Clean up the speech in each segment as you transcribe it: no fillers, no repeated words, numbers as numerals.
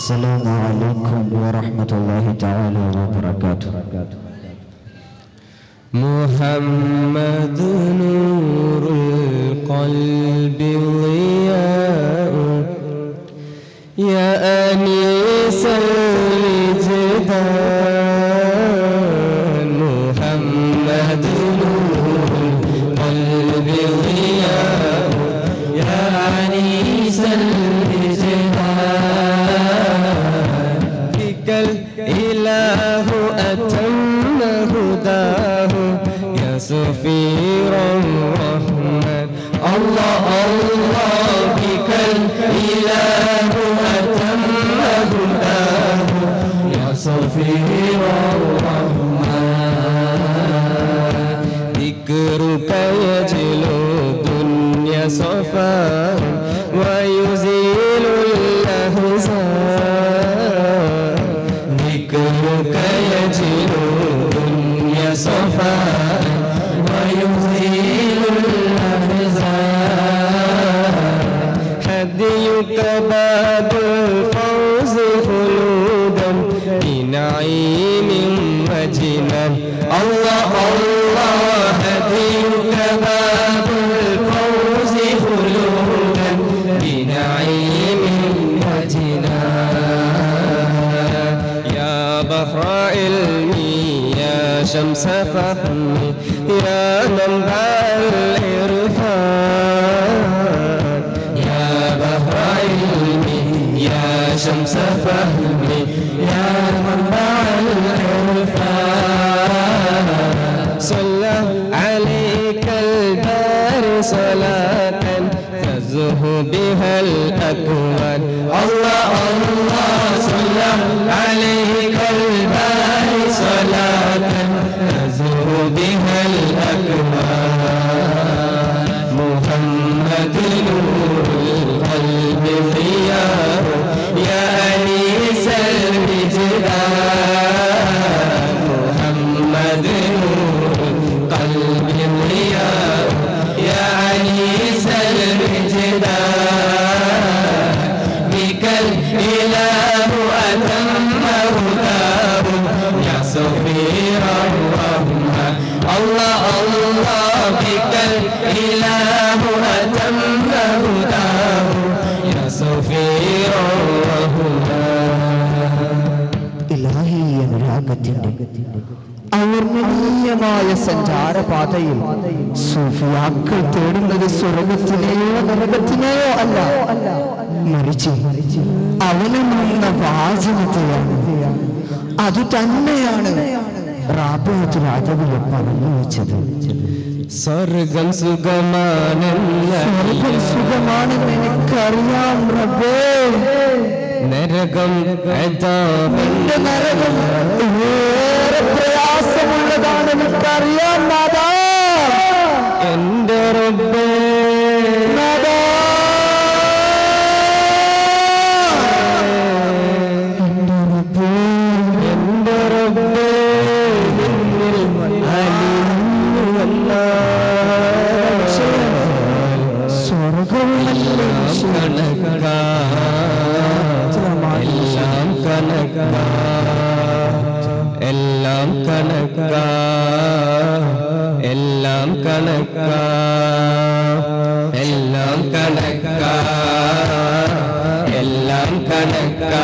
السلام عليكم ورحمة الله تعالى وبركاته. محمد نور القلب ضياء يا أنيس الوجدان. محمد نور القلب ضياء يا أنيس الوجدان. بك الإله أتم هداه يا سفير الرحمن. الله الله بك الإله أتم هداه يا سفير الرحمن. ذكرك يجلو الدنيا صفاء ويزيل الأحزان. ذكرك يجلو الدنيا صفاء ويزيل الأحزان. هديك باب الفوز خلودا بنعيم وجنان. الله الله هديك باب الفوز خلودا بنعيم وجنان. يا بحر علمي يا شمس فهمي يا منبع العرفان. يا بحر علمي يا شمس فهمي يا منبع العرفان. صلى عليك الباري صلاة تزه بها الأكوان. الله الله صلى عليك الباري صلاة تزه بها الأكوان. محمد نور القلب ضياء يا أنيس الوجدان. محمد نور القلب ضياء يا أنيس الوجدان. بك الإله أتم هداه يا سفير الرحمن. الله الله بك الإله أتم هداه يا سفير الرحمن. ഇലാഹി അനുരാഗത്തിന്റെ അവർണ്ണനീയമായ സഞ്ചാരപാതയിൽ സൂഫിയാക്കൾ തേടുന്നത് സ്വർഗത്തിനെയോ നരകത്തിനെയോ അല്ല, മറിച്ച് അവനെന്ന വാചനത്തെയാണ്. അത് തന്നെയാണ് റാബിഅത്തുൽ അദവിയെ പറഞ്ഞു വെച്ചത്. സ്വർഗം സുഖമാണെന്ന് എനിക്കറിയാം റബ്ബേ. നരകം നരകം ഏറെ പ്രയാസമുള്ളതാണ് എനിക്കറിയാം നാഥാ. എന്റെ റബ്ബേ നാഥാ, എന്റെ റബ്ബേ നിന്നിൽ അലിഞ്ഞു വന്നാൽ സ്വർഗമല്ലേ കണക്കാ എല്ലാം കണക്കാ എല്ലാം കണക്കാ എല്ലാം കണക്കാ എല്ലാം കണക്കാ എല്ലാം കണക്കാ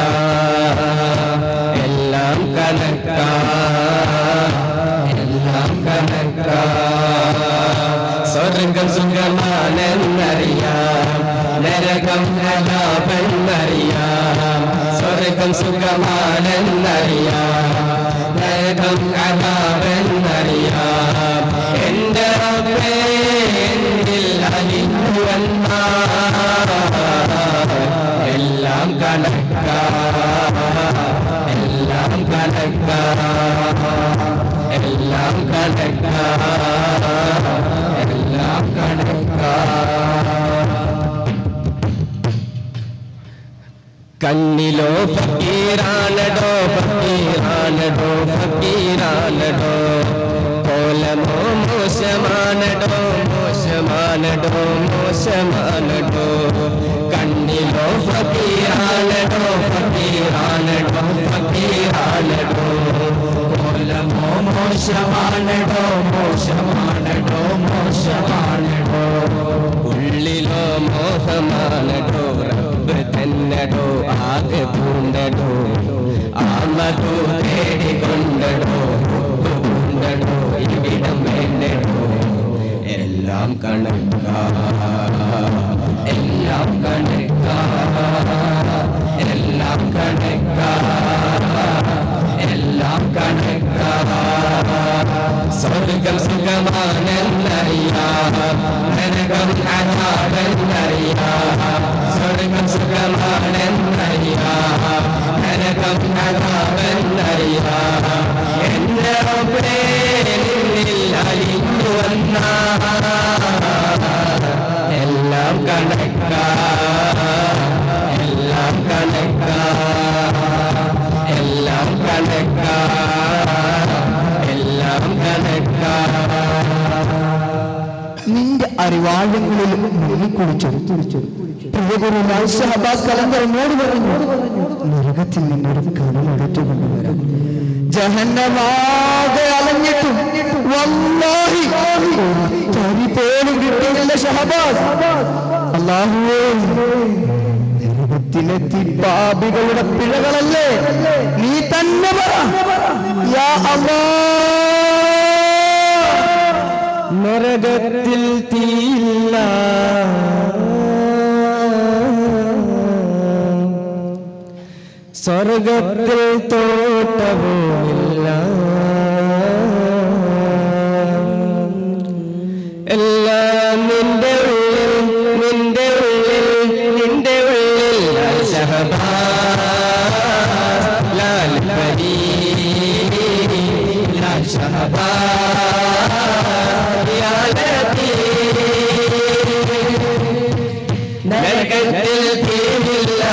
എല്ലാം കണക്കാ എല്ലാം കണക്കാ. സ്വർഗം സുഖമാണെന്നറിയാം, നരകം അദാബെന്നറിയാം. സ്വർഗം സുഖമാണെന്നറിയാം, നരകം അദാബെന്നറിയാം. എന്റെ റബ്ബേ എന്നിൽ അലിഞ്ഞു വന്നാൽ എല്ലാം കണക്കാ എല്ലാം കണക്കാ എല്ലാം കണക്കാ എല്ലാം കണക്കാ. കണ്ണിലോ ഫക്കീറാണടോ ഫക്കീറാണടോ ഫക്കീറാണടോ. കോലമോ മോശമാണടോ മോശമാണ് മോശമാനടോ മോശമാനടോ കണ്ണിലോ ഫക്കീറാനടോ ഫക്കീറാനടോ ഫക്കീറാനടോ കോലമോ മോശമാനടോ മോശമാനടോ മോശമാനടോ ഉള്ളിലോ മോഹമാനടോ റബ്ബ് തന്നടോ ആകെ പൂണ്ടടോ ആമതു തേടിക്കൊണ്ടടോ പൂണ്ടടോ ഇവിടം വേണ്ടടോ എല്ലാം കണക്കാ എല്ലാം കണക്കാ എല്ലാം കണക്കാ എല്ലാം കണക്കാ സ്വർഗം സുഖമാണെന്നറിയാം നരകം അതാപെന്നറിയാം സ്വർഗം സുഖമാണെന്നറിയാം നരകം അതാപെന്നറിയാം എന്റെ റബ്ബേ നിന്നിൽ അലിഞ്ഞു വന്ന എല്ലാം കണക്കാ എല്ലാം കണക്കാ എല്ലാം കണക്കാ എല്ലാം കണക്കാ നിന്റെ അറിവാഴങ്ങളിൽ മുങ്ങിക്കുളിച്ചു പ്രിയഗുരുനാൾ ഷഹബാസ് കലന്തരനോട് പറഞ്ഞു നരകത്തിൽ നിന്നൊരു കനം എടുത്തുകൊണ്ടുവരാം ജഹന്നമാകെ അലഞ്ഞിട്ടും വല്ലാഹി ഒരു തരി പോലും കിട്ടിയില്ല ഷഹബാസ് അല്ലാഹുവേ നരകത്തിലെത്തി പാപികളുടെ പിഴകളല്ലേ നീ തന്നെ പറ യാ അല്ലാഹ് നരകത്തിൽ തീയില്ല സ്വർഗത്തിൽ തോട്ടവുമില്ല എല്ലാം നിന്റെ ഉള്ളിൽ നിന്റെ ഉള്ളിൽ നിന്റെ ഉള്ളിൽ ലാൽ ഷഹബാസ് ലാൽ പരീ ലാൽ ഷഹബാസ് യാ ലത്തീഫ് നരകത്തിൽ തീയില്ല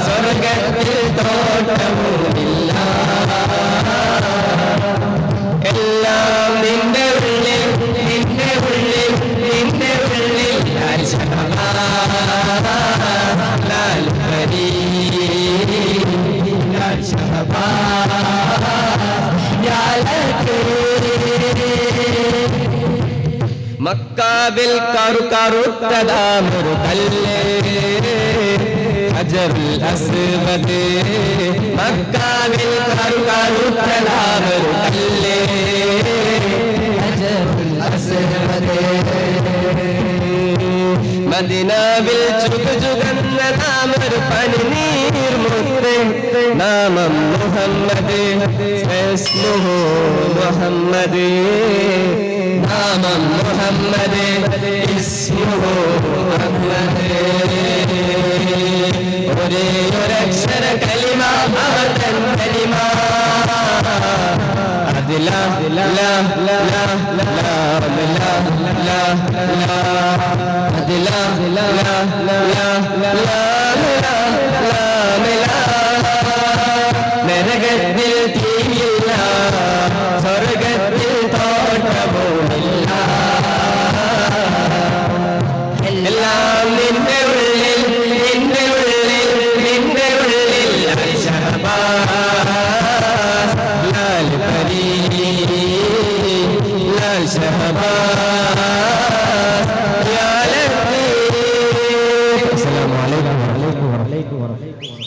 സ്വർഗത്തിൽ തോട്ടവുമില്ല എല്ലാം നിന്റെ ഉള്ളിൽ നിന്റെ ഉള്ളിൽ നിന്റെ ഉള്ളിൽ ലാൽ ഷഹബാസ് ലാൽ പരീ ലാൽ ഷഹബാസ് യാ ലത്തീഫ് മക്കാവിൽ കറുത്തതാമൊരു കല്ല് ഹജറുൽ അസ്വദ് മക്കാവിൽ കറുത്തതാമൊരു കല്ല് ഹജറുൽ അസ്വദ് മദീനാവിൽ ചുകചുകന്ന നാമൊരു പനിനീർ മുത്ത് നാമം മുഹമ്മദ് ഇസ്മുഹു മുഹമ്മദ് നാമം മുഹമ്മദ് ഇസ്മുഹു മുഹമ്മദ് ഒരേ ഒരക്ഷര കലിമ അവതൻ കലിമ അതിലാ ലാ ലാ ലാ ലാ ലാ ലാ അതിലാ ലാ ലാ ലാ ലാ നരകത്തിൽ തീയില്ല സ്വർഗത്തിൽ തോട്ടവുമില്ല എല്ലാം നിന്റെ ഉള്ളിൽ നിന്റെ ഉള്ളിൽ നിന്റെ ഉള്ളിൽ ലാൽ ഷഹബാസ് ലാൽ പരീ ലാൽ ഷഹബാസ് യാ ലത്തീഫ്. അസ്സലാമു അലൈക്കും വറഹ്മത്തുള്ളാഹി വബറകാതുഹു.